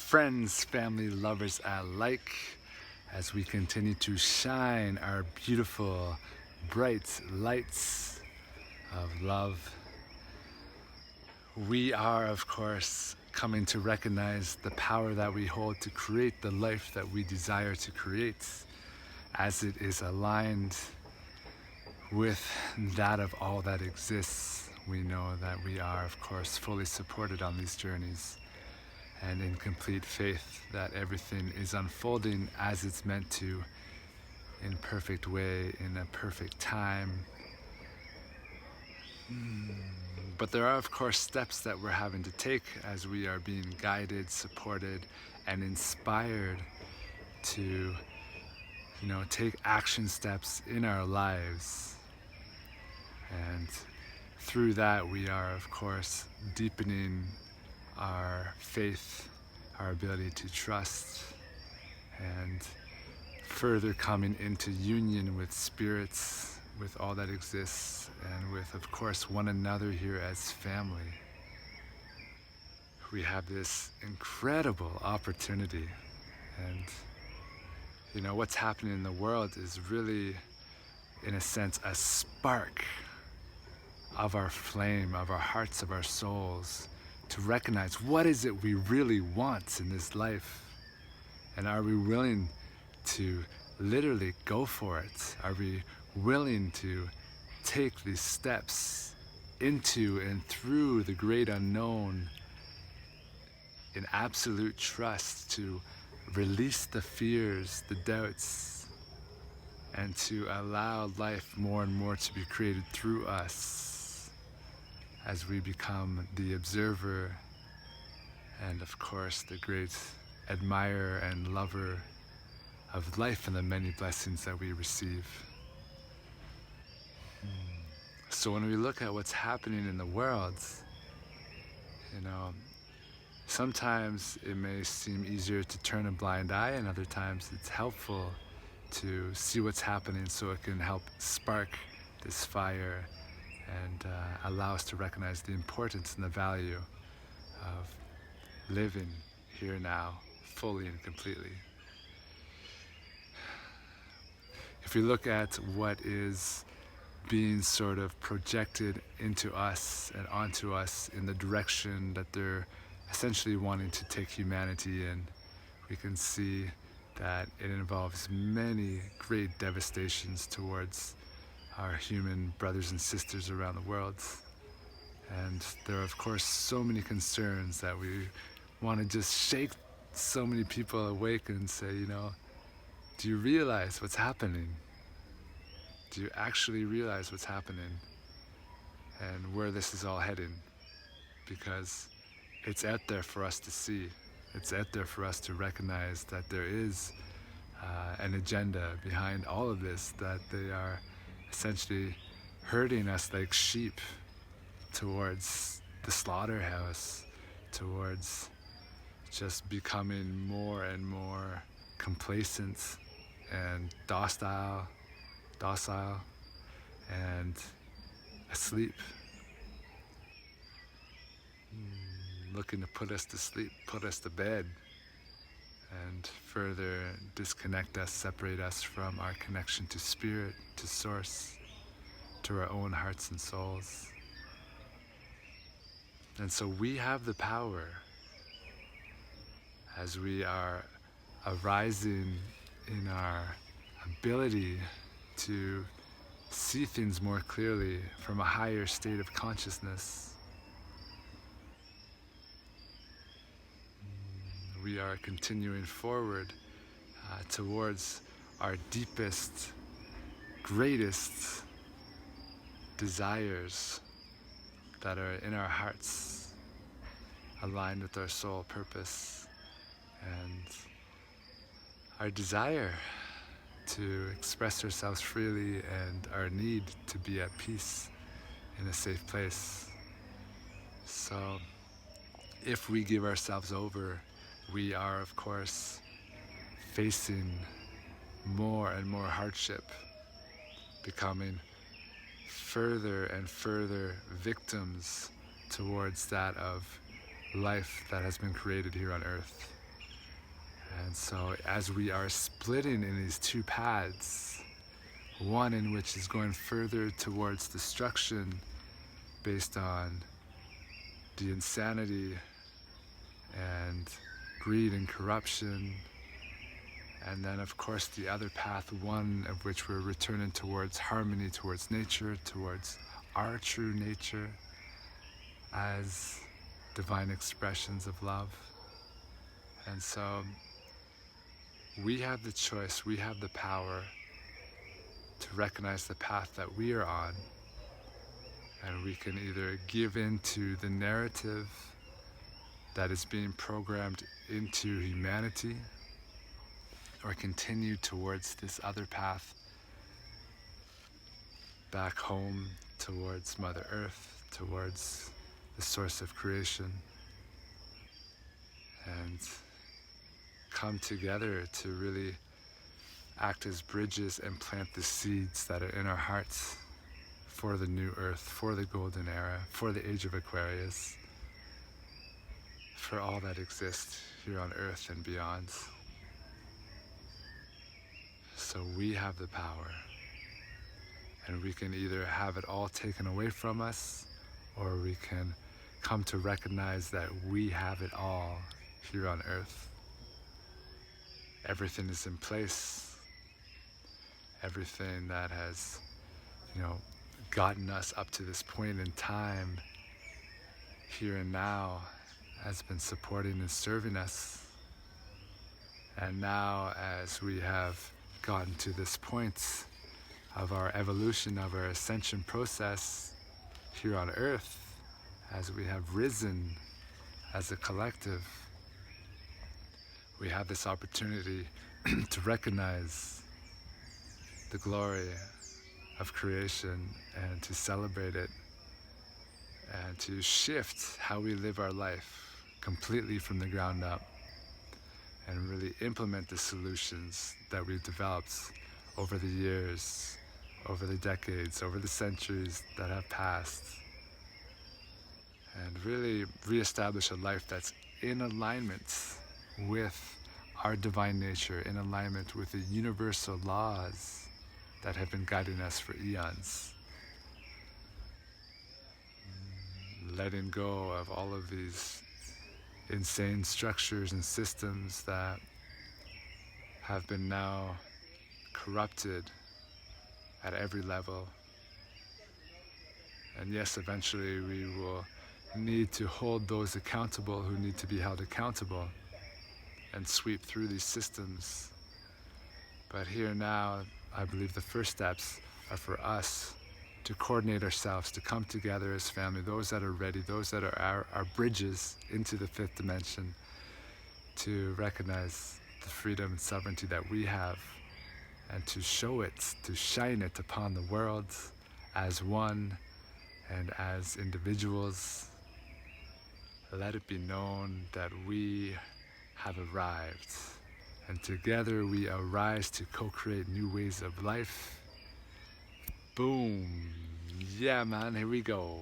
friends, family, lovers alike, as we continue to shine our beautiful, bright lights of love. We are, of course, coming to recognize the power that we hold to create the life that we desire to create, as it is aligned with that of all that exists. We know that we are, of course, fully supported on these journeys and in complete faith that everything is unfolding as it's meant to, in perfect way, in a perfect time. But there are, of course, steps that we're having to take as we are being guided, supported, and inspired to, take action steps in our lives. And through that, we are, of course, deepening our faith, our ability to trust, and further coming into union with spirits, with all that exists, and with, of course, one another here as family. We have this incredible opportunity, and what's happening in the world is really, in a sense, a spark of our flame, of our hearts, of our souls, to recognize what is it we really want in this life, and are we willing to literally go for it? Are we willing to take these steps into and through the great unknown in absolute trust, to release the fears, the doubts, and to allow life more and more to be created through us as we become the observer and, of course, the great admirer and lover of life and the many blessings that we receive. So when we look at what's happening in the world, sometimes it may seem easier to turn a blind eye, and other times it's helpful to see what's happening so it can help spark this fire and allow us to recognize the importance and the value of living here now, fully and completely. If we look at what is being sort of projected into us and onto us in the direction that they're essentially wanting to take humanity in, we can see that it involves many great devastations towards our human brothers and sisters around the world. And there are, of course, so many concerns that we want to just shake so many people awake and say, do you realize what's happening? Do you actually realize what's happening and where this is all heading? Because it's out there for us to see. It's out there for us to recognize that there is an agenda behind all of this, that they are essentially herding us like sheep towards the slaughterhouse, towards just becoming more and more complacent and docile and asleep, looking to put us to sleep, put us to bed, and further disconnect us, separate us from our connection to spirit, to source, to our own hearts and souls. And so we have the power, as we are arising in our ability to see things more clearly from a higher state of consciousness. We are continuing forward towards our deepest, greatest desires that are in our hearts, aligned with our soul purpose, and our desire to express ourselves freely and our need to be at peace in a safe place. So if we give ourselves over, we are, of course, facing more and more hardship, becoming further and further victims towards that of life that has been created here on earth. And so as we are splitting in these two paths, one in which is going further towards destruction based on the insanity and greed and corruption, and then of course the other path, one of which we're returning towards harmony, towards nature, towards our true nature as divine expressions of love. And so we have the choice, we have the power to recognize the path that we are on, and we can either give in to the narrative that is being programmed into humanity, or continue towards this other path back home towards Mother Earth, towards the source of creation, and come together to really act as bridges and plant the seeds that are in our hearts for the new earth, for the golden era, for the age of Aquarius, for all that exists here on earth and beyond. So we have the power, and we can either have it all taken away from us, or we can come to recognize that we have it all here on earth. Everything is in place. Everything that has, gotten us up to this point in time, here and now, has been supporting and serving us. And now, as we have gotten to this point of our evolution, of our ascension process here on earth, as we have risen as a collective, we have this opportunity to recognize the glory of creation and to celebrate it, and to shift how we live our life completely from the ground up, and really implement the solutions that we've developed over the years, over the decades, over the centuries that have passed, and really reestablish a life that's in alignment with our divine nature, in alignment with the universal laws that have been guiding us for eons. Letting go of all of these insane structures and systems that have been now corrupted at every level. And yes, eventually we will need to hold those accountable who need to be held accountable and sweep through these systems. But here now, I believe the first steps are for us to coordinate ourselves, to come together as family, those that are ready, those that are our bridges into the fifth dimension, to recognize the freedom and sovereignty that we have, and to show it, to shine it upon the world as one and as individuals. Let it be known that we have arrived, and together we arise to co-create new ways of life. Boom. Yeah, man, here we go.